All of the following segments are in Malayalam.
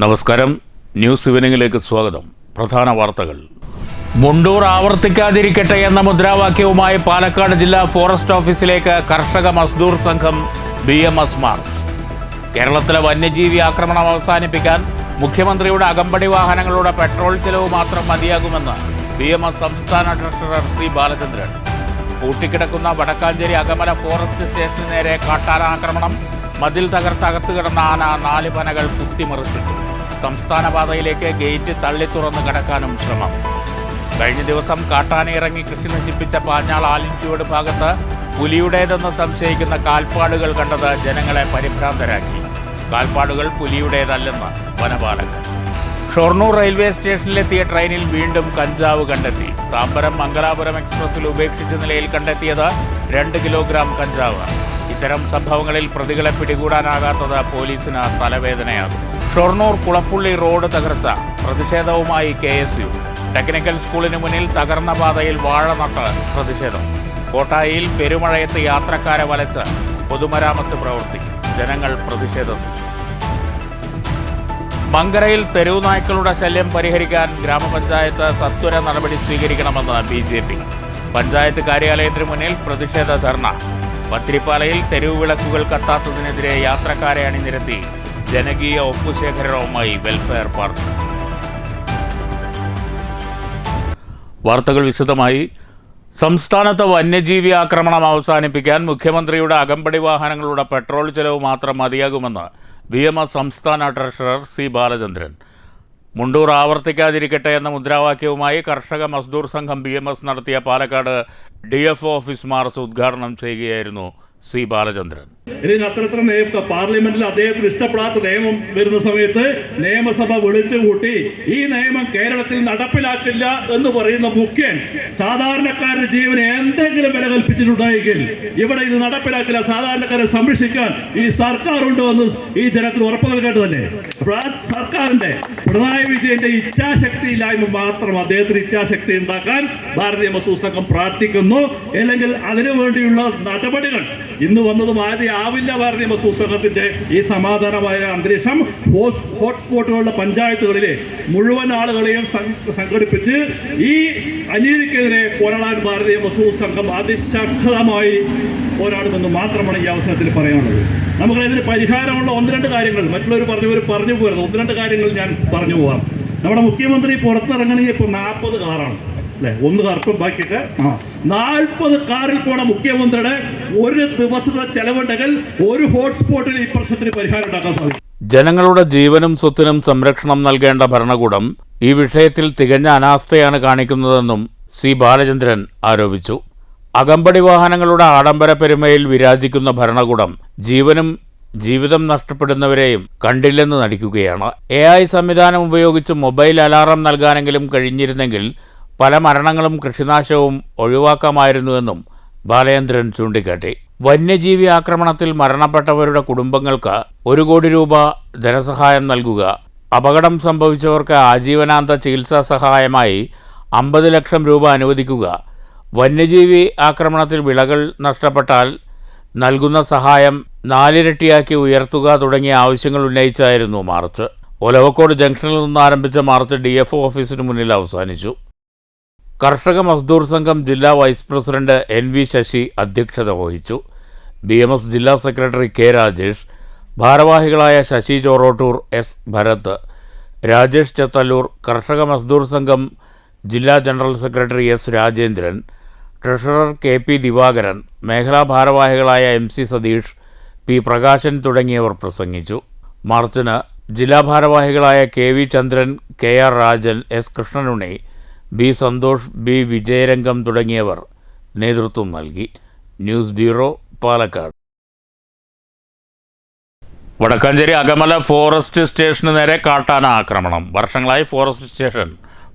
നമസ്കാരം. ന്യൂസ് ഇവനിങ്ങിലേക്ക് സ്വാഗതം. പ്രധാന വാർത്തകൾ. മുണ്ടൂർ ആവർത്തിക്കാതിരിക്കട്ടെ എന്ന മുദ്രാവാക്യവുമായി പാലക്കാട് ജില്ലാ ഫോറസ്റ്റ് ഓഫീസിലേക്ക് കർഷക മസ്ദൂർ സംഘം BMS മാർച്ച്. കേരളത്തിലെ വന്യജീവി ആക്രമണം അവസാനിപ്പിക്കാൻ മുഖ്യമന്ത്രിയുടെ അകമ്പടി വാഹനങ്ങളുടെ പെട്രോൾ ചെലവ് മാത്രം മതിയാകുമെന്ന് BMS സംസ്ഥാന ട്രഷറർ C ബാലചന്ദ്രൻ. പൂട്ടിക്കിടക്കുന്ന വടക്കാഞ്ചേരി അകമല ഫോറസ്റ്റ് സ്റ്റേഷന് നേരെ കാട്ടാന ആക്രമണം. മതിൽ തകർത്തകത്ത് കിടന്ന ആന 4 പനകൾ കുത്തിമറിച്ചിട്ടു. സംസ്ഥാന പാതയിലേക്ക് ഗേറ്റ് തള്ളി തുറന്ന് കടക്കാനും ശ്രമം. കഴിഞ്ഞ ദിവസം കാട്ടാനയിറങ്ങി കൃഷി നശിപ്പിച്ച പാഞ്ഞാൾ ആലിൻചുവട് ഭാഗത്ത് പുലിയുടേതെന്ന് സംശയിക്കുന്ന കാൽപ്പാടുകൾ കണ്ടത് ജനങ്ങളെ പരിഭ്രാന്തരാക്കി. കാൽപ്പാടുകൾ പുലിയുടേതല്ലെന്ന് വനപാലകർ. ഷൊർണൂർ റെയിൽവേ സ്റ്റേഷനിലെത്തിയ ട്രെയിനിൽ വീണ്ടും കഞ്ചാവ് കണ്ടെത്തി. താമ്പരം മംഗലാപുരം എക്സ്പ്രസിൽ ഉപേക്ഷിച്ച നിലയിൽ കണ്ടെത്തിയത് 2 കിലോഗ്രാം കഞ്ചാവ്. ഇത്തരം സംഭവങ്ങളിൽ പ്രതികളെ പിടികൂടാനാകാത്തത് പോലീസിന് തലവേദനയാകും. ഷൊർണൂർ കുളപ്പുള്ളി റോഡ് തകർച്ച. പ്രതിഷേധവുമായി KSU. ടെക്നിക്കൽ സ്കൂളിന് മുന്നിൽ തകർന്ന പാതയിൽ വാഴ നട്ട് പ്രതിഷേധം. കോട്ടായിയിൽ പെരുമഴയത്ത് യാത്രക്കാരെ വലച്ച് പൊതുമരാമത്ത് പ്രവൃത്തി. ജനങ്ങൾ പ്രതിഷേധത്തിൽ. മങ്കരയിൽ തെരുവ് നായ്ക്കളുടെ ശല്യം പരിഹരിക്കാൻ ഗ്രാമപഞ്ചായത്ത് സത്വര നടപടി സ്വീകരിക്കണമെന്ന് BJP. പഞ്ചായത്ത് കാര്യാലയത്തിന് മുന്നിൽ പ്രതിഷേധ ധർണ. പത്തിരിപ്പാലയിൽ തെരുവ് വിളക്കുകൾ കത്താത്തതിനെതിരെ യാത്രക്കാരെ അണിനിരത്തി ജനകീയ ഒപ്പുശേഖരവുമായി വെൽഫെയർ പാർക്ക്. വാർത്തകൾ വിശദമായി. സംസ്ഥാനത്ത് വന്യജീവി ആക്രമണം അവസാനിപ്പിക്കാൻ മുഖ്യമന്ത്രിയുടെ അകമ്പടി വാഹനങ്ങളുടെ പെട്രോൾ ചെലവ് മാത്രം മതിയാകുമെന്ന് BMS സംസ്ഥാന ട്രഷറർ C ബാലചന്ദ്രൻ. മുണ്ടൂർ ആവർത്തിക്കാതിരിക്കട്ടെ എന്ന മുദ്രാവാക്യവുമായി കർഷക മസ്ദൂർ സംഘം BMS നടത്തിയ പാലക്കാട് DFO ഓഫീസ് മാർച്ച് ഉദ്ഘാടനം ചെയ്യുകയായിരുന്നു C ബാലചന്ദ്രൻ. ഇതിന് അത്ര പാർലമെന്റിൽ അദ്ദേഹത്തിന് ഇഷ്ടപ്പെടാത്ത നിയമം വരുന്ന സമയത്ത് നിയമസഭ വിളിച്ചുകൂട്ടി ഈ നിയമം കേരളത്തിൽ നടപ്പിലാക്കില്ല എന്ന് പറയുന്ന മുഖ്യൻ സാധാരണക്കാരുടെ ജീവന് എന്തെങ്കിലും വില കൽപ്പിച്ചിട്ടുണ്ടായെങ്കിൽ ഇവിടെ ഇത് നടപ്പിലാക്കില്ല, സാധാരണക്കാരെ സംരക്ഷിക്കാൻ ഈ സർക്കാർ ഉണ്ടോ എന്ന് ഈ ജനത്തിന് ഉറപ്പ് നൽകേണ്ടതല്ലേ? സർക്കാരിന്റെ പിണറായി വിജയന്റെ ഇച്ഛാശക്തി ഇല്ലായ്മ മാത്രം അദ്ദേഹത്തിന് ഇച്ഛാശക്തി ഉണ്ടാക്കാൻ ഭാരതീയ മസ്ദൂർ സംഘം പ്രാർത്ഥിക്കുന്നു. അല്ലെങ്കിൽ അതിനുവേണ്ടിയുള്ള നടപടികൾ ഇന്ന് വന്നതും ആവില്ല. ഭാരതീയ മസ്ദൂർ സംഘത്തിന്റെ ഈ സമാധാനമായ അന്തരീക്ഷം ഹോട്ട്സ്പോട്ടുകളുടെ പഞ്ചായത്തുകളിലെ മുഴുവൻ ആളുകളെയും സംഘടിപ്പിച്ച് ഈ അനീതിക്കെതിരെ പോരാടാൻ ഭാരതീയ മസ്ദൂർ സംഘം അതിശക്തമായി പോരാടുമെന്ന് മാത്രമാണ് ഈ അവസരത്തിൽ പറയാനുള്ളത്. നമുക്ക് ഇതിന് പരിഹാരമുള്ള 1-2 കാര്യങ്ങൾ മറ്റുള്ളവർ പറഞ്ഞു പോരുന്നത് 1-2 കാര്യങ്ങൾ ഞാൻ പറഞ്ഞു പോവാം. നമ്മുടെ മുഖ്യമന്ത്രി പുറത്തിറങ്ങണമെങ്കിൽ ഇപ്പോൾ 40 കാറാണ് അല്ലെ, 1 കാർക്കും ബാക്കിയൊക്കെ 40 കാറിൽ പോണ മുഖ്യമന്ത്രിയുടെ ഒരു ദിവസത്തെ ചെലവുണ്ടെങ്കിൽ ഒരു ഹോട്ട്സ്പോട്ടിൽ ഈ പ്രശ്നത്തിന് പരിഹാരം ഉണ്ടാക്കാൻ സാധിക്കും. ജനങ്ങളുടെ ജീവനും സ്വത്തിനും സംരക്ഷണം നൽകേണ്ട ഭരണകൂടം ഈ വിഷയത്തിൽ തികഞ്ഞ അനാസ്ഥയാണ് കാണിക്കുന്നതെന്നും C ബാലചന്ദ്രൻ ആരോപിച്ചു. അകമ്പടി വാഹനങ്ങളുടെ ആഡംബര പെരുമയിൽ വിരാജിക്കുന്ന ഭരണകൂടം ജീവനും ജീവിതം നഷ്ടപ്പെടുന്നവരെയും കണ്ടില്ലെന്ന് നടിക്കുകയാണ്. AI സംവിധാനം ഉപയോഗിച്ച് മൊബൈൽ അലാറം നൽകാനെങ്കിലും കഴിഞ്ഞിരുന്നെങ്കിൽ പല മരണങ്ങളും കൃഷിനാശവും ഒഴിവാക്കാമായിരുന്നുവെന്നും ബാലചന്ദ്രൻ ചൂണ്ടിക്കാട്ടി. വന്യജീവി ആക്രമണത്തിൽ മരണപ്പെട്ടവരുടെ കുടുംബങ്ങൾക്ക് 1 കോടി രൂപ ധനസഹായം നൽകുക, അപകടം സംഭവിച്ചവർക്ക് ആജീവനാന്ത ചികിത്സാ സഹായമായി 50 ലക്ഷം രൂപ അനുവദിക്കുക, വന്യജീവി ആക്രമണത്തിൽ വിളകൾ നഷ്ടപ്പെട്ടാൽ നൽകുന്ന സഹായം 4 ഇരട്ടിയാക്കി ഉയർത്തുക തുടങ്ങിയ ആവശ്യങ്ങൾ ഉന്നയിച്ചായിരുന്നു മാർച്ച്. ഒലവക്കോട് ജംഗ്ഷനിൽ നിന്ന് ആരംഭിച്ച മാർച്ച് DFO ഓഫീസിന് മുന്നിൽ അവസാനിച്ചു. കർഷക മസ്ദൂർ സംഘം ജില്ലാ വൈസ് പ്രസിഡന്റ് NV ശശി അധ്യക്ഷത വഹിച്ചു. BMS ജില്ലാ സെക്രട്ടറി K രാജേഷ്, ഭാരവാഹികളായ ശശി ചോറോട്ടൂർ, S ഭരത്, രാജേഷ് ചെത്തല്ലൂർ, കർഷക മസ്ദൂർ സംഘം ജില്ലാ general secretary S Rajendran, treasurer KP Divakaran, മേഖലാ ഭാരവാഹികളായ MC സതീഷ്, P പ്രകാശൻ തുടങ്ങിയവർ പ്രസംഗിച്ചു. മാർച്ചിന് ജില്ലാ ഭാരവാഹികളായ KV ചന്ദ്രൻ, KR Rajan, S Krishnanunni, B Santhosh, B Vijayarangam തുടങ്ങിയവർ നേതൃത്വം നൽകി. News bureau, Palakkad. Vadakkanchery Akamala forest സ്റ്റേഷന് നേരെ കാട്ടാന ആക്രമണം. വർഷങ്ങളായി ഫോറസ്റ്റ് സ്റ്റേഷൻ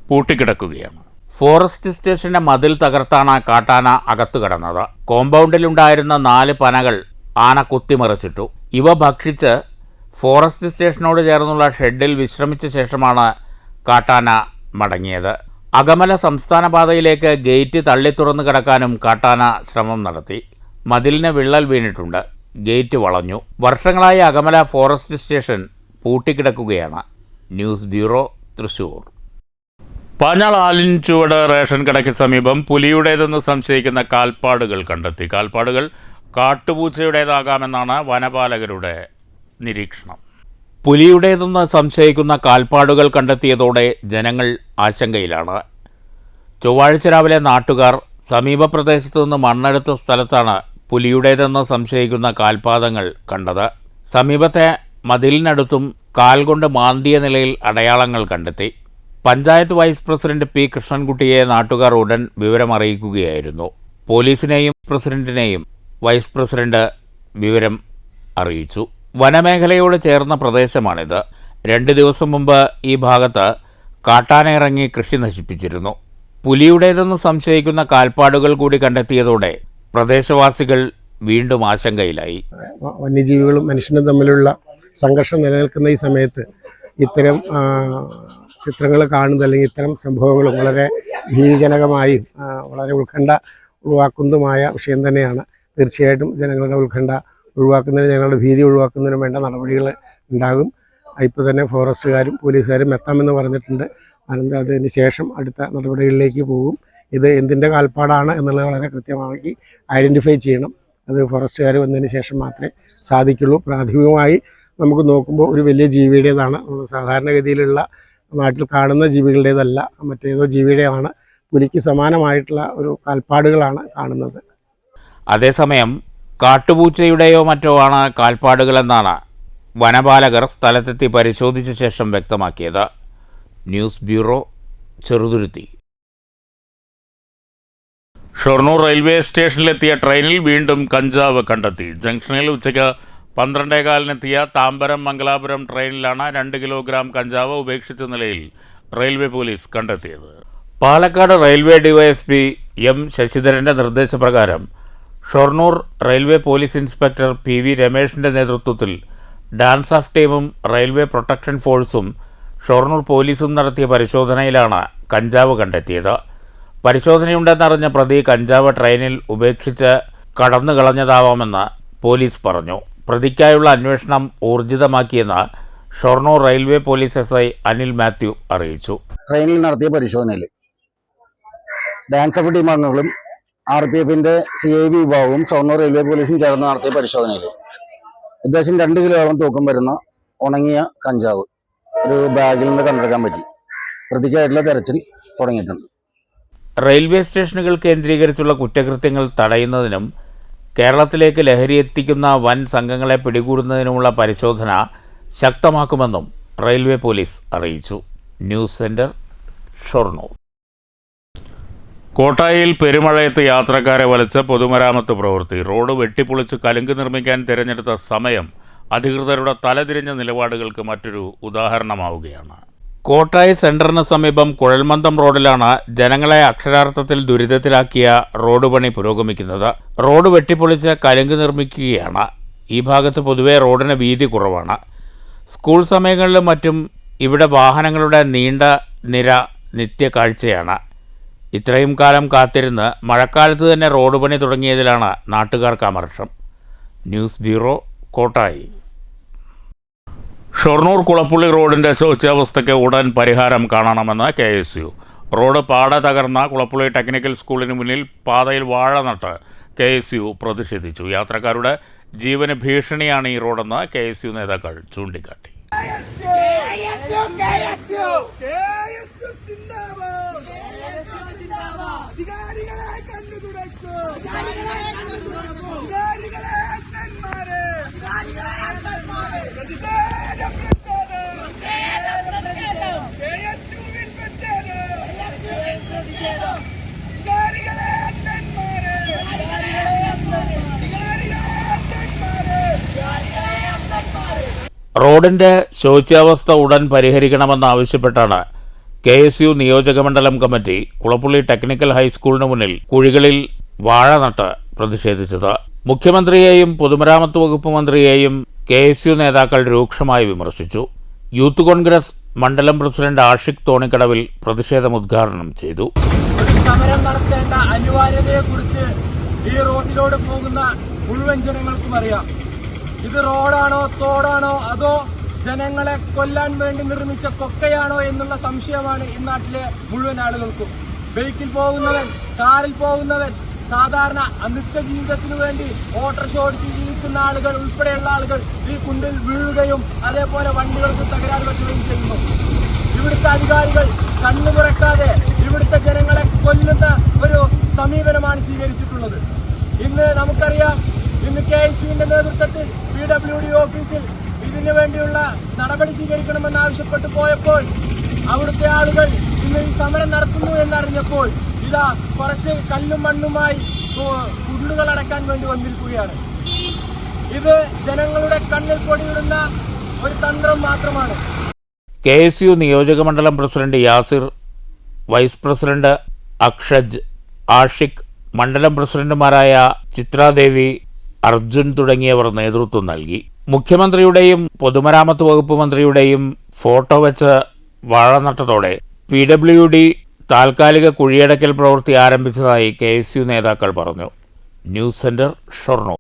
പൂട്ടിക്കിടക്കുകയാണ്. ഫോറസ്റ്റ് സ്റ്റേഷന്റെ മതിൽ തകർത്താണ് കാട്ടാന അകത്തു കടന്നത്. കോമ്പൗണ്ടിലുണ്ടായിരുന്ന 4 പനകൾ ആന കുത്തിമറിച്ചിട്ടു. ഇവ ഭക്ഷിച്ച് ഫോറസ്റ്റ് സ്റ്റേഷനോട് ചേർന്നുള്ള ഷെഡിൽ വിശ്രമിച്ച ശേഷമാണ് കാട്ടാന മടങ്ങിയത്. അകമല സംസ്ഥാന പാതയിലേക്ക് ഗേറ്റ് തള്ളി തുറന്നു കിടക്കാനും കാട്ടാന ശ്രമം നടത്തി. മതിലിന് വിള്ളൽ വീണിട്ടുണ്ട്. ഗേറ്റ് വളഞ്ഞു. വർഷങ്ങളായി അകമല ഫോറസ്റ്റ് സ്റ്റേഷൻ പൂട്ടിക്കിടക്കുകയാണ്. News bureau, Thrissur. Panjal Alinchuvadu ration കടയ്ക്ക് സമീപം പുലിയുടേതെന്ന് സംശയിക്കുന്ന കാൽപ്പാടുകൾ കണ്ടെത്തി. കാൽപ്പാടുകൾ കാട്ടുപൂച്ചയുടേതാകാമെന്നാണ് വനപാലകരുടെ നിരീക്ഷണം. പുലിയുടേതെന്ന് സംശയിക്കുന്ന കാൽപ്പാടുകൾ കണ്ടെത്തിയതോടെ ജനങ്ങൾ ആശങ്കയിലാണ്. ചൊവ്വാഴ്ച രാവിലെ നാട്ടുകാർ സമീപ പ്രദേശത്തു നിന്ന് മണ്ണെടുത്ത സ്ഥലത്താണ് പുലിയുടേതെന്ന് സംശയിക്കുന്ന കാൽപാദങ്ങൾ കണ്ടത്. സമീപത്തെ മതിലിനടുത്തും കാൽ കൊണ്ട് മാന്തിയ നിലയിൽ അടയാളങ്ങൾ കണ്ടെത്തി. പഞ്ചായത്ത് വൈസ് പ്രസിഡന്റ് പി കൃഷ്ണൻകുട്ടിയെ നാട്ടുകാർ ഉടൻ വിവരമറിയിക്കുകയായിരുന്നു. പോലീസിനെയും പ്രസിഡന്റിനെയും വൈസ് പ്രസിഡന്റ് വിവരം അറിയിച്ചു. വനമേഖലയോട് ചേർന്ന പ്രദേശമാണിത്. 2 ദിവസം മുമ്പ് ഈ ഭാഗത്ത് കാട്ടാന ഇറങ്ങി കൃഷി നശിപ്പിച്ചിരുന്നു. പുലിയുടേതെന്ന് സംശയിക്കുന്ന കാൽപ്പാടുകൾ കൂടി കണ്ടെത്തിയതോടെ പ്രദേശവാസികൾ വീണ്ടും ആശങ്കയിലായി. വന്യജീവികളും മനുഷ്യനും തമ്മിലുള്ള സംഘർഷം നിലനിൽക്കുന്ന ഈ സമയത്ത് ഇത്തരം ചിത്രങ്ങൾ കാണുന്നത് അല്ലെങ്കിൽ ഇത്തരം സംഭവങ്ങൾ വളരെ ഭീതിജനകമായും വളരെ ഉത്കണ്ഠ ഒഴിവാക്കുന്നതുമായ വിഷയം തന്നെയാണ്. തീർച്ചയായിട്ടും ജനങ്ങളുടെ ഉത്കണ്ഠ ഒഴിവാക്കുന്നതിന്, ഞങ്ങളുടെ ഭീതി ഒഴിവാക്കുന്നതിനും വേണ്ട നടപടികൾ ഉണ്ടാകും. ഇപ്പോൾ തന്നെ ഫോറസ്റ്റുകാരും പോലീസുകാരും എത്താമെന്ന് പറഞ്ഞിട്ടുണ്ട്. അതിന് ശേഷം അടുത്ത നടപടികളിലേക്ക് പോകും. ഇത് എന്തിൻ്റെ കാൽപ്പാടാണ് എന്നുള്ളത് വളരെ കൃത്യമായി ഐഡൻറ്റിഫൈ ചെയ്യണം. അത് ഫോറസ്റ്റുകാർ വന്നതിന് ശേഷം മാത്രമേ സാധിക്കുള്ളൂ. പ്രാഥമികമായി നമുക്ക് നോക്കുമ്പോൾ ഒരു വലിയ ജീവിയുടേതാണ്. സാധാരണഗതിയിലുള്ള നാട്ടിൽ കാണുന്ന ജീവികളുടേതല്ല, മറ്റേതോ ജീവിയുടേതാണ്. പുലിക്ക് സമാനമായിട്ടുള്ള ഒരു കാൽപ്പാടുകളാണ് കാണുന്നത്. അതേസമയം കാട്ടുപൂച്ചയുടെയോ മറ്റോ ആണ് കാൽപ്പാടുകളെന്നാണ് വനപാലകർ സ്ഥലത്തെത്തി പരിശോധിച്ച ശേഷം വ്യക്തമാക്കിയത്. News bureau, Cheruthuruthy. Shoranur railway സ്റ്റേഷനിലെത്തിയ ട്രെയിനിൽ വീണ്ടും കഞ്ചാവ് കണ്ടെത്തി. ജംഗ്ഷനിൽ ഉച്ചയ്ക്ക് 12:15-നെത്തിയ താമ്പരം മംഗലാപുരം ട്രെയിനിലാണ് 2 കിലോഗ്രാം കഞ്ചാവ് ഉപേക്ഷിച്ച നിലയിൽ റെയിൽവേ പോലീസ് കണ്ടെത്തിയത്. പാലക്കാട് റെയിൽവേ ഡിവൈഎസ്പി എം ശശിധരൻ്റെ നിർദ്ദേശപ്രകാരം Shoranur railway police inspector PV രമേഷിൻ്റെ നേതൃത്വത്തിൽ ഡാൻസ് ഓഫ് ടീമും റെയിൽവേ പ്രൊട്ടക്ഷൻ ഫോഴ്സും ഷൊർണൂർ പോലീസും നടത്തിയ പരിശോധനയിലാണ് കഞ്ചാവ് കണ്ടെത്തിയത്. പരിശോധനയുണ്ടെന്നറിഞ്ഞ പ്രതി കഞ്ചാവ് ട്രെയിനിൽ ഉപേക്ഷിച്ച് കടന്നു കളഞ്ഞതാവാമെന്ന് പോലീസ് പറഞ്ഞു. പ്രതിക്കായുള്ള അന്വേഷണം ഊർജിതമാക്കിയെന്ന് Shoranur railway police SI Anil Mathew അറിയിച്ചു. ട്രെയിനിൽ നടത്തിയ പരിശോധനയിൽ ഡാൻസ് ഓഫ് ടീം അംഗങ്ങളും RPFന്റെ CIB വിഭാഗവും ഷൊർണൂർ റെയിൽവേ പോലീസും ചേർന്ന് നടത്തിയ പരിശോധനയിൽ ഏകദേശം 2 കിലോയോളം തൂക്കം വരുന്ന ഉണങ്ങിയ കഞ്ചാവ് ഒരു ബാഗിൽ നിന്ന് കണ്ടെടുക്കാൻ പറ്റി. പ്രതിക്കായിട്ടുള്ള തെരച്ചിൽ തുടങ്ങിയിട്ടുണ്ട്. റെയിൽവേ സ്റ്റേഷനുകൾ കേന്ദ്രീകരിച്ചുള്ള കുറ്റകൃത്യങ്ങൾ തടയുന്നതിനും കേരളത്തിലേക്ക് ലഹരി എത്തിക്കുന്ന വൻ സംഘങ്ങളെ പിടികൂടുന്നതിനുമുള്ള പരിശോധന ശക്തമാക്കുമെന്നും റെയിൽവേ പോലീസ് അറിയിച്ചു. News centre, Shoranur. കോട്ടായിൽ പെരുമഴയത്ത് യാത്രക്കാരെ വലിച്ച പൊതുമരാമത്ത് പ്രവൃത്തി. റോഡ് വെട്ടിപ്പൊളിച്ച് കലുങ്ക് നിർമ്മിക്കാൻ തിരഞ്ഞെടുത്ത സമയം അധികൃതരുടെ തലതിരിഞ്ഞ നിലപാടുകൾക്ക് മറ്റൊരു ഉദാഹരണമാവുകയാണ്. കോട്ടായി സെൻറ്ററിന് സമീപം കുഴൽമന്ദം റോഡിലാണ് ജനങ്ങളെ അക്ഷരാർത്ഥത്തിൽ ദുരിതത്തിലാക്കിയ റോഡ് പണി പുരോഗമിക്കുന്നത്. റോഡ് വെട്ടിപ്പൊളിച്ച് കലുങ്ക് നിർമ്മിക്കുകയാണ്. ഈ ഭാഗത്ത് പൊതുവെ റോഡിന് വീതി കുറവാണ്. സ്കൂൾ സമയങ്ങളിലും മറ്റും ഇവിടെ വാഹനങ്ങളുടെ നീണ്ട നിര നിത്യ കാഴ്ചയാണ്. ഇത്രയും കാലം കാത്തിരുന്ന് മഴക്കാലത്ത് തന്നെ റോഡ് പണി തുടങ്ങിയതിലാണ് നാട്ടുകാർക്ക് അമർഷം. News bureau, Kottayi. ഷൊർണൂർ കുളപ്പുള്ളി റോഡിൻ്റെ ശോച്യാവസ്ഥയ്ക്ക് ഉടൻ പരിഹാരം കാണണമെന്ന് KSU. റോഡ് പാടെ തകർന്ന കുളപ്പുള്ളി ടെക്നിക്കൽ സ്കൂളിന് മുന്നിൽ പാതയിൽ വാഴ നട്ട് KSU പ്രതിഷേധിച്ചു. യാത്രക്കാരുടെ ജീവന് ഭീഷണിയാണ് ഈ റോഡെന്ന് KSU നേതാക്കൾ ചൂണ്ടിക്കാട്ടി. റോഡിൻ്റെ ശോച്യാവസ്ഥ ഉടൻ പരിഹരിക്കണമെന്നാവശ്യപ്പെട്ടാണ് KSU നിയോജകമണ്ഡലം കമ്മിറ്റി കുളപ്പുള്ളി ടെക്നിക്കൽ ഹൈസ്കൂളിന് മുന്നിൽ കുഴികളിൽ വാഴ നട്ട് പ്രതിഷേധിച്ചത്. മുഖ്യമന്ത്രിയെയും പൊതുമരാമത്ത് വകുപ്പ് മന്ത്രിയെയും KSU നേതാക്കൾ രൂക്ഷമായി വിമർശിച്ചു. യൂത്ത് കോൺഗ്രസ് മണ്ഡലം പ്രസിഡന്റ് ആഷിഖ് തോണിക്കടവിൽ പ്രതിഷേധം ഉദ്ഘാടനം ചെയ്തു. സമരം നടത്തേണ്ട അനിവാര്യതയെക്കുറിച്ച് ഈ റോഡിലൂടെ പോകുന്ന മുഴുവൻ ജനങ്ങൾക്കും അറിയാം. ഇത് റോഡാണോ തോടാണോ അതോ ജനങ്ങളെ കൊല്ലാൻ വേണ്ടി നിർമ്മിച്ച കൊക്കയാണോ എന്നുള്ള സംശയമാണ് ഈ നാട്ടിലെ മുഴുവൻ ആളുകൾക്കും. ബൈക്കിൽ പോകുന്നവൻ, കാറിൽ പോകുന്നവൻ, സാധാരണ നിത്യജീവിതത്തിനു വേണ്ടി ഓട്ടോറിക്ഷ ഓടിച്ച് ജീവിക്കുന്ന ആളുകൾ ഉൾപ്പെടെയുള്ള ആളുകൾ ഈ കുണ്ടിൽ വീഴുകയും അതേപോലെ വണ്ടികൾക്ക് തകരാറ് പറ്റുകയും ചെയ്യുന്നു. ഇവിടുത്തെ അധികാരികൾ കണ്ണു തുറക്കാതെ ഇവിടുത്തെ ജനങ്ങളെ കൊല്ലുന്ന ഒരു സമീപനമാണ് സ്വീകരിച്ചിട്ടുള്ളത്. ഇന്ന് നമുക്കറിയാം, ഇന്ന് KSUവിന്റെ നേതൃത്വത്തിൽ PWD ഓഫീസിൽ ഇതിനു വേണ്ടിയുള്ള നടപടി സ്വീകരിക്കണമെന്ന് ആവശ്യപ്പെട്ടു പോയപ്പോൾ അവിടുത്തെ ആളുകൾ ഇന്ന് ഈ സമരം നടത്തുന്നു എന്നറിഞ്ഞപ്പോൾ ഇതാ കുറച്ച് കല്ലും മണ്ണുമായി കുണ്ടുകൾ അടക്കാൻ വേണ്ടി വന്നിരിക്കുകയാണ്. ഇത് ജനങ്ങളുടെ കണ്ണിൽ പൊടിയിടുന്ന ഒരു തന്ത്രം മാത്രമാണ്. KSU നിയോജകമണ്ഡലം president Yasir, vice president Akshaj, Ashiq, മണ്ഡലം പ്രസിഡന്റുമാരായ ചിത്രാദേവി, അർജുൻ തുടങ്ങിയവർ നേതൃത്വം നൽകി. മുഖ്യമന്ത്രിയുടെയും പൊതുമരാമത്ത് വകുപ്പ് മന്ത്രിയുടെയും ഫോട്ടോ വെച്ച് വാഴ നട്ടതോടെ PWD താൽക്കാലിക കുഴിയടക്കൽ പ്രവൃത്തി ആരംഭിച്ചതായി KSU നേതാക്കൾ പറഞ്ഞു. News centre, Shoranur.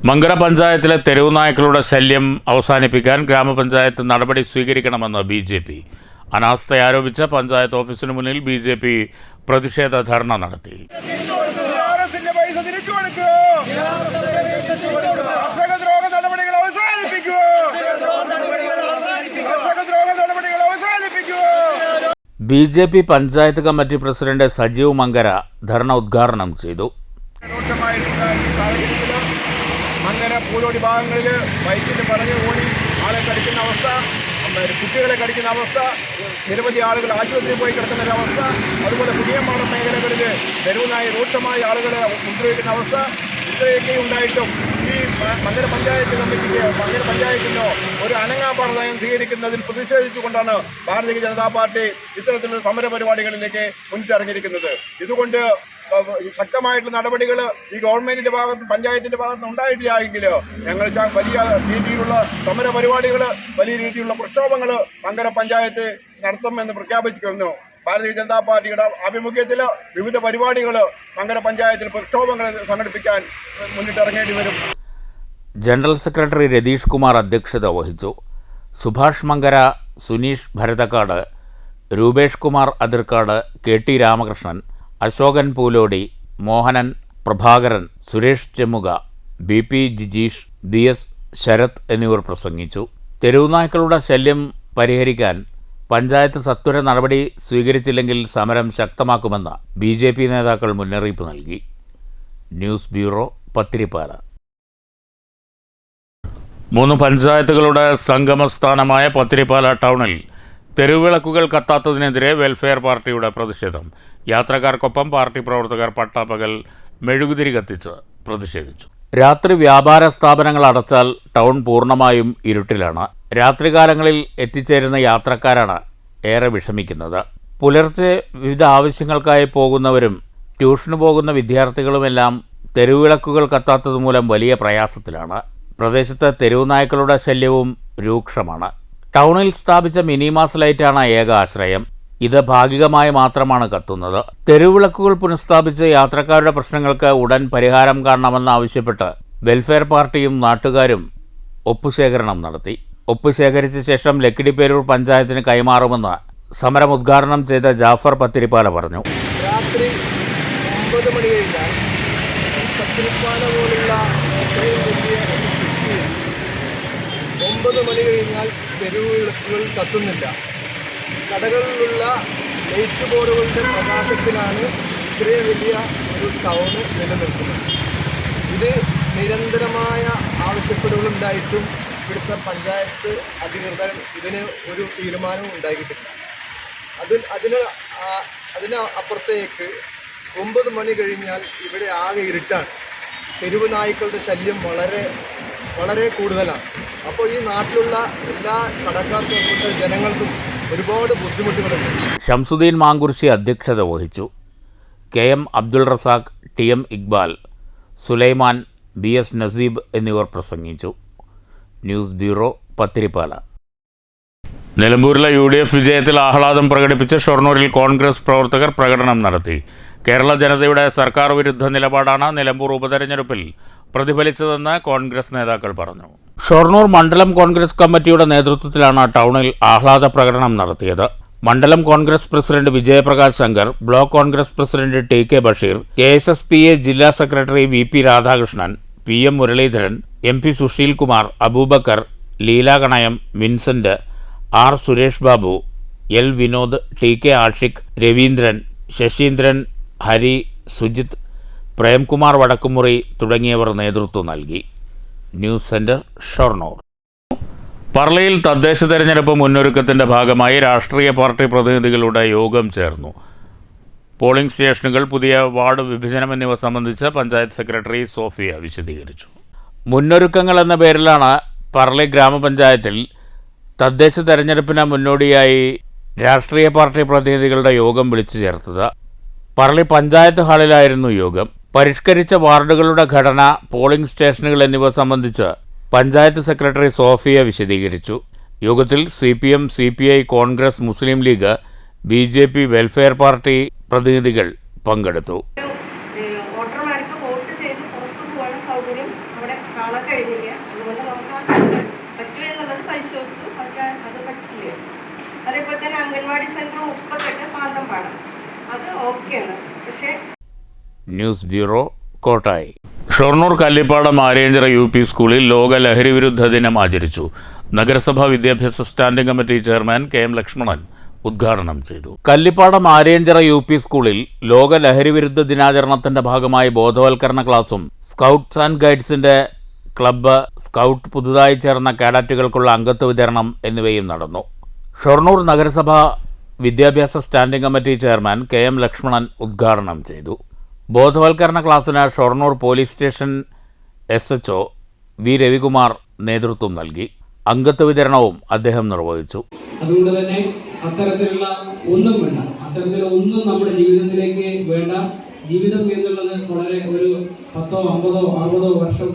മങ്കര പഞ്ചായത്തിലെ തെരുവ് നായ്ക്കളുടെ ശല്യം അവസാനിപ്പിക്കാൻ ഗ്രാമപഞ്ചായത്ത് നടപടി സ്വീകരിക്കണമെന്ന് BJP. അനാസ്ഥ ആരോപിച്ച പഞ്ചായത്ത് ഓഫീസിന് മുന്നിൽ BJP പ്രതിഷേധ ധർണ നടത്തി. BJP panchayat committee president Sajeev Mankara dharna ഉദ്ഘാടനം ചെയ്തു. മങ്കര പൂലോടി ഭാഗങ്ങളിൽ ബൈക്കിന് പറഞ്ഞു ഓടി ആളെ കടിക്കുന്ന അവസ്ഥ, കുട്ടികളെ കടിക്കുന്ന അവസ്ഥ, നിരവധി ആളുകൾ ആശുപത്രിയിൽ പോയി കിടക്കുന്ന ഒരു അവസ്ഥ, അതുപോലെ പുതിയ മാടം മേഖലകളിൽ തെരുവുനായി രൂക്ഷമായി ആളുകളെ ഉപദ്രവിക്കുന്ന അവസ്ഥ, ഇത്രയൊക്കെ ഉണ്ടായിട്ടും ഈ മങ്കര പഞ്ചായത്ത് കമ്മിറ്റിക്ക്, മങ്കര പഞ്ചായത്തിനോ ഒരു അനങ്ങാപ്പാറ നയം സ്വീകരിക്കുന്നതിൽ പ്രതിഷേധിച്ചുകൊണ്ടാണ് ഭാരതീയ ജനതാ പാർട്ടി ഇത്തരത്തിലുള്ള സമര പരിപാടികളിലേക്ക് മുന്നിട്ടിറങ്ങിയിരിക്കുന്നത്. ഇതുകൊണ്ട് ശക്തമായിട്ടുള്ള നടപടികൾ ഈ ഗവൺമെന്റിന്റെ ഭാഗത്തും പഞ്ചായത്തിന്റെ ഭാഗത്തും ഉണ്ടായിട്ടില്ല എങ്കിൽ ഞങ്ങൾ വലിയ രീതിയിലുള്ള സമര പരിപാടികൾ, വലിയ രീതിയിലുള്ള പ്രക്ഷോഭങ്ങൾ മങ്കര പഞ്ചായത്ത് നടത്തുമെന്ന് പ്രഖ്യാപിച്ചിരുന്നു. ഭാരതീയ ജനതാ പാർട്ടിയുടെ ആഭിമുഖ്യത്തിൽ വിവിധ പരിപാടികൾ മങ്കര പഞ്ചായത്തിൽ പ്രക്ഷോഭങ്ങൾ സംഘടിപ്പിക്കാൻ മുന്നിട്ടിറങ്ങേണ്ടി വരും. ജനറൽ സെക്രട്ടറി രതീഷ് കുമാർ അധ്യക്ഷത വഹിച്ചു. Subhash Mankara, Suneesh ഭരതക്കാട്, Rupesh Kumar അതിർക്കാട്, KT Ramakrishnan, Ashokan പൂലോടി, Mohanan, Prabhakaran, Suresh ചെമ്മുക, BP Jijeesh, BS Sarath എന്നിവർ പ്രസംഗിച്ചു. തെരുവുനായ്ക്കളുടെ ശല്യം പരിഹരിക്കാൻ പഞ്ചായത്ത് സത്വര നടപടി സ്വീകരിച്ചില്ലെങ്കിൽ സമരം ശക്തമാക്കുമെന്ന് BJP നേതാക്കൾ മുന്നറിയിപ്പ് നൽകി. News bureau, Pathiripala. 3 പഞ്ചായത്തുകളുടെ സംഗമസ്ഥാനമായ പത്തിരിപ്പാല ടൗണിൽ തെരുവിളക്കുകൾ കത്താത്തതിനെതിരെ വെൽഫെയർ പാർട്ടിയുടെ പ്രതിഷേധം. യാത്രക്കാർക്കൊപ്പം പാർട്ടി പ്രവർത്തകർ പട്ടാപ്പകൽ മെഴുകുതിരി കത്തിച്ച് പ്രതിഷേധിച്ചു. രാത്രി വ്യാപാര സ്ഥാപനങ്ങൾ അടച്ചാൽ ടൗൺ പൂർണ്ണമായും ഇരുട്ടിലാണ്. രാത്രികാലങ്ങളിൽ എത്തിച്ചേരുന്ന യാത്രക്കാരാണ് ഏറെ വിഷമിക്കുന്നത്. പുലർച്ചെ വിവിധ ആവശ്യങ്ങൾക്കായി പോകുന്നവരും ട്യൂഷന് പോകുന്ന വിദ്യാർത്ഥികളുമെല്ലാം തെരുവിളക്കുകൾ കത്താത്തതുമൂലം വലിയ പ്രയാസത്തിലാണ്. പ്രദേശത്ത് തെരുവുനായ്ക്കളുടെ ശല്യവും രൂക്ഷമാണ്. ടൗണിൽ സ്ഥാപിച്ച മിനിമാസ് ലൈറ്റാണ് ഏക ആശ്രയം. ഇത് ഭാഗികമായി മാത്രമാണ് കത്തുന്നത്. തെരുവിളക്കുകൾ പുനഃസ്ഥാപിച്ച് യാത്രക്കാരുടെ പ്രശ്നങ്ങൾക്ക് ഉടൻ പരിഹാരം കാണണമെന്നാവശ്യപ്പെട്ട് വെൽഫെയർ പാർട്ടിയും നാട്ടുകാരും ഒപ്പുശേഖരണം നടത്തി. ഒപ്പ് ശേഖരിച്ച ശേഷം ലക്കിടിപ്പേരൂർ പഞ്ചായത്തിന് കൈമാറുമെന്ന് സമരം ഉദ്ഘാടനം ചെയ്ത ജാഫർ പത്തിരിപ്പാല പറഞ്ഞു. രാത്രി 9 മണി കഴിഞ്ഞാൽ പത്തിരിപ്പാല പോലുള്ള 9 മണി കഴിഞ്ഞാൽ തെരുവുവിളക്കുകൾ കത്തുന്നില്ല. കടകളിലുള്ള ലൈറ്റ് ബോർഡുകളുടെ പ്രകാശത്തിലാണ് ഇത്രയും വലിയ ഒരു ടൗണ് നിലനിൽക്കുന്നത്. ഇത് നിരന്തരമായ ആവശ്യപ്പെടുകളുണ്ടായിട്ടും ഇവിടുത്തെ പഞ്ചായത്ത് അധികൃതർ ഇതിന് ഒരു തീരുമാനവും ഉണ്ടാക്കിയിട്ടില്ല. അതിന് അപ്പുറത്തേക്ക് 9 മണി കഴിഞ്ഞാൽ ഇവിടെ ആകെ ഇരുട്ടാണ്. തെരുവ് നായ്ക്കളുടെ ശല്യം വളരെ വളരെ കൂടുതലാണ്. അപ്പോൾ ഈ നാട്ടിലുള്ള എല്ലാ കടക്കാർക്കും ജനങ്ങൾക്കും ഒരുപാട് ബുദ്ധിമുട്ടുകളുണ്ട്. ഷംസുദ്ദീൻ മാങ്കുർശി അധ്യക്ഷത വഹിച്ചു. KM Abdul Razak, TM Iqbal, Sulaiman, BS Naseeb എന്നിവർ പ്രസംഗിച്ചു. News bureau, Pathirippala. നിലമ്പൂരിലെ UDF വിജയത്തിൽ ആഹ്ലാദം പ്രകടിപ്പിച്ച് ഷൊർണൂരിൽ കോൺഗ്രസ് പ്രവർത്തകർ പ്രകടനം നടത്തി. കേരള ജനതയുടെ സർക്കാർ വിരുദ്ധ നിലപാടാണ് നിലമ്പൂർ ഉപതെരഞ്ഞെടുപ്പിൽ പ്രതിഫലിച്ചതെന്ന് കോൺഗ്രസ് നേതാക്കൾ പറഞ്ഞു. ഷൊർണൂർ മണ്ഡലം കോൺഗ്രസ് കമ്മിറ്റിയുടെ നേതൃത്വത്തിലാണ് ടൗണിൽ ആഹ്ലാദ പ്രകടനം നടത്തിയത്. മണ്ഡലം Congress president Vijayaprakash Shankar, block Congress president TK. Basheer, KSSPA ജില്ലാ secretary VP Radhakrishnan, PM Muraleedharan, MP Susheel Kumar, Aboobacker, Leela Kanayam, Vincent, R Suresh Babu, L Vinod, TK Ashiq, Raveendran, Saseendran, Hari, Sujith, Premkumar Vadakkumuri തുടങ്ങിയവർ നേതൃത്വം നൽകി. News centre, Shoranur. പറളിയിൽ തദ്ദേശ തെരഞ്ഞെടുപ്പ് മുന്നൊരുക്കത്തിൻ്റെ ഭാഗമായി രാഷ്ട്രീയ പാർട്ടി പ്രതിനിധികളുടെ യോഗം ചേർന്നു. പോളിംഗ് സ്റ്റേഷനുകൾ, പുതിയ വാർഡ് വിഭജനം എന്നിവ സംബന്ധിച്ച് പഞ്ചായത്ത് സെക്രട്ടറി സോഫിയ വിശദീകരിച്ചു. മുന്നൊരുക്കങ്ങൾ എന്ന പേരിലാണ് പറളി ഗ്രാമപഞ്ചായത്തിൽ തദ്ദേശ തെരഞ്ഞെടുപ്പിന് മുന്നോടിയായി രാഷ്ട്രീയ പാർട്ടി പ്രതിനിധികളുടെ യോഗം വിളിച്ചു ചേർത്തത്. പറളി പഞ്ചായത്ത് ഹാളിലായിരുന്നു യോഗം. പരിഷ്കരിച്ച വാർഡുകളുടെ ഘടന, പോളിംഗ് സ്റ്റേഷനുകൾ എന്നിവ സംബന്ധിച്ച് പഞ്ചായത്ത് സെക്രട്ടറി സോഫിയ വിശദീകരിച്ചു. യോഗത്തിൽ CPM, CPI, കോൺഗ്രസ്, മുസ്ലിം ലീഗ്, BJP, വെൽഫെയർ പാർട്ടി പ്രതിനിധികൾ പങ്കെടുത്തു. വോട്ടർമാർക്ക് വോട്ട് ചെയ്ത് പുറത്തു പോകാനുള്ള സൗകര്യം അവിടെ കാണാൻ കഴിഞ്ഞില്ല. അതുകൊണ്ട് നമുക്ക് ആ സെന്റർ പറ്റുമോ എന്നുള്ളത് പരിശോധിച്ചു. അത് പറ്റില്ല. അതേപോലെ തന്നെ അംഗൻവാടി സെന്റർ 38 പാന്തമ്പാടം, അത് ഓക്കെയാണ്. പക്ഷേ news bureau, Kottayi. Shoranur Kallippadam Aryanchira UP സ്കൂളിൽ ലോക ലഹരി വിരുദ്ധ ദിനം ആചരിച്ചു. നഗരസഭാ വിദ്യാഭ്യാസ standing committee chairman KM Lakshmanan ഉദ്ഘാടനം ചെയ്തു. കല്ലിപ്പാടം ആര്യഞ്ചിറ UP സ്കൂളിൽ ലോക ലഹരി വിരുദ്ധ ദിനാചരണത്തിന്റെ ഭാഗമായി ബോധവൽക്കരണ ക്ലാസും സ്കൗട്ട്സ് ആൻഡ് ഗൈഡ്സിന്റെ ക്ലബ്ബ്, സ്കൗട്ട്, പുതുതായി ചേർന്ന കേഡറ്റുകൾക്കുള്ള അംഗത്വ വിതരണം എന്നിവയും നടന്നു. ഷൊർണൂർ നഗരസഭാ വിദ്യാഭ്യാസ standing committee chairman KM Lakshmanan ഉദ്ഘാടനം ചെയ്തു. ബോധവൽക്കരണ ക്ലാസ്സിന് Shoranur police station SHO V Ravikumar നേതൃത്വം നൽകി. അംഗത്വ വിതരണവും അദ്ദേഹം നിർവഹിച്ചു. അതുകൊണ്ട് തന്നെ അത്തരത്തിലുള്ള ഒന്നും വേണ്ട, അത്തരത്തിലൊന്നും നമ്മുടെ ജീവിതത്തിലേക്ക് വേണ്ട. ജീവിതം എന്നുള്ളത് വളരെ ഒരു 10, 50, 60 വർഷം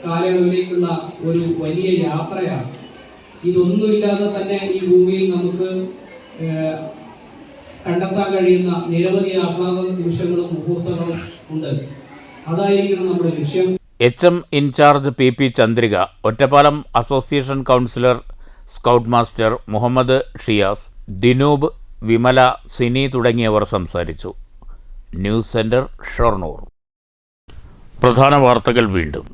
കാലയളവിലേക്കുള്ള ഒരു വലിയ യാത്രയാണ്. ഇതൊന്നുമില്ലാതെ തന്നെ ഈ ഭൂമിയിൽ നമുക്ക് കണ്ടെത്താൻ കഴിയുന്ന നിരവധി ആഹ്ലാദ നിമിഷങ്ങളും മുഹൂർത്തങ്ങളും ഉണ്ട്. അതായിരിക്കണം നമ്മുടെ ലക്ഷ്യം. HM incharge PP Chandrika, Ottapalam association councillor, scout master Muhammad Shiyas, Dinoob, Vimala, Sini തുടങ്ങിയവർ സംസാരിച്ചു. News centre, Shoranur. പ്രധാന വാർത്തകൾ വീണ്ടും.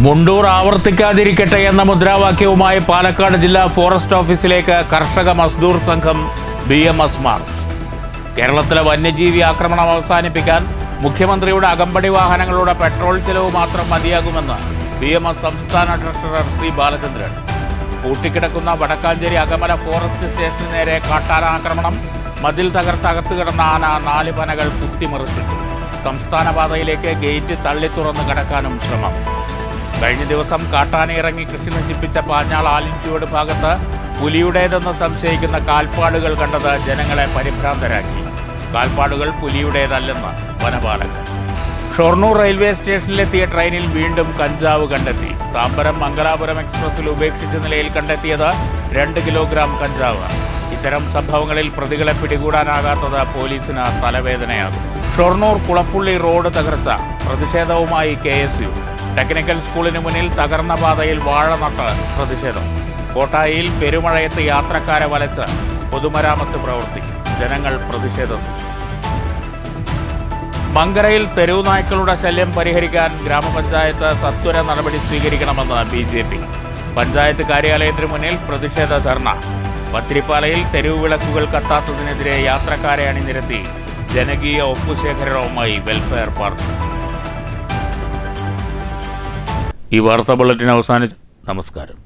മുണ്ടൂർ ആവർത്തിക്കാതിരിക്കട്ടെ എന്ന മുദ്രാവാക്യവുമായി പാലക്കാട് ജില്ലാ ഫോറസ്റ്റ് ഓഫീസിലേക്ക് കർഷക മസ്ദൂർ സംഘം BMS മാർച്ച്. കേരളത്തിലെ വന്യജീവി ആക്രമണം അവസാനിപ്പിക്കാൻ മുഖ്യമന്ത്രിയുടെ അകമ്പടി വാഹനങ്ങളുടെ പെട്രോൾ ചെലവ് മാത്രം മതിയാകുമെന്ന് BMS സംസ്ഥാന ട്രഷറർ C. ബാലചന്ദ്രൻ. പൂട്ടിക്കിടക്കുന്ന വടക്കാഞ്ചേരി അകമല ഫോറസ്റ്റ് സ്റ്റേഷന് നേരെ കാട്ടാന ആക്രമണം. മതിൽ തകർത്ത് അകത്ത് കിടന്ന ആന 4 പനകൾ കുത്തിമറിച്ചിട്ടു. സംസ്ഥാന പാതയിലേക്ക് ഗേറ്റ് തള്ളി തുറന്ന് കടക്കാനും ശ്രമം. കഴിഞ്ഞ ദിവസം കാട്ടാന ഇറങ്ങി കൃഷി നശിപ്പിച്ച പാഞ്ഞാൾ ആലിഞ്ചുവട് ഭാഗത്ത് പുലിയുടേതെന്ന് സംശയിക്കുന്ന കാൽപ്പാടുകൾ കണ്ടത് ജനങ്ങളെ പരിഭ്രാന്തരാക്കി. കാൽപ്പാടുകൾ പുലിയുടേതല്ലെന്ന് വനപാലകർ. ഷൊർണൂർ റെയിൽവേ സ്റ്റേഷനിലെത്തിയ ട്രെയിനിൽ വീണ്ടും കഞ്ചാവ് കണ്ടെത്തി. താമ്പരം മംഗലാപുരം എക്സ്പ്രസിൽ ഉപേക്ഷിച്ച നിലയിൽ കണ്ടെത്തിയത് 2 കിലോഗ്രാം കഞ്ചാവ്. ഇത്തരം സംഭവങ്ങളിൽ പ്രതികളെ പിടികൂടാനാകാത്തത് പോലീസിന് തലവേദനയാകും. ഷൊർണൂർ കുളപ്പുള്ളി റോഡ് തകർച്ച, പ്രതിഷേധവുമായി KSU. ടെക്നിക്കൽ സ്കൂളിന് മുന്നിൽ തകർന്ന പാതയിൽ വാഴ നട്ട് പ്രതിഷേധം. കോട്ടായിയിൽ പെരുമഴയത്ത് യാത്രക്കാരെ വലച്ച് പൊതുമരാമത്ത് പ്രവൃത്തി, ജനങ്ങൾ പ്രതിഷേധത്തിൽ. മങ്കരയിൽ തെരുവ് നായ്ക്കളുടെ ശല്യം പരിഹരിക്കാൻ ഗ്രാമപഞ്ചായത്ത് സത്വര നടപടി സ്വീകരിക്കണമെന്ന് BJP. പഞ്ചായത്ത് കാര്യാലയത്തിന് മുന്നിൽ പ്രതിഷേധ ധർണ. പത്തിരിപ്പാലയിൽ തെരുവ് വിളക്കുകൾ കത്താത്തതിനെതിരെ യാത്രക്കാരെ അണിനിരത്തി ജനകീയ ഒപ്പുശേഖരണവുമായി വെൽഫെയർ പാർട്ടി. ഈ വാർത്താ ബുള്ളറ്റിൻ അവസാനിച്ചു. നമസ്കാരം.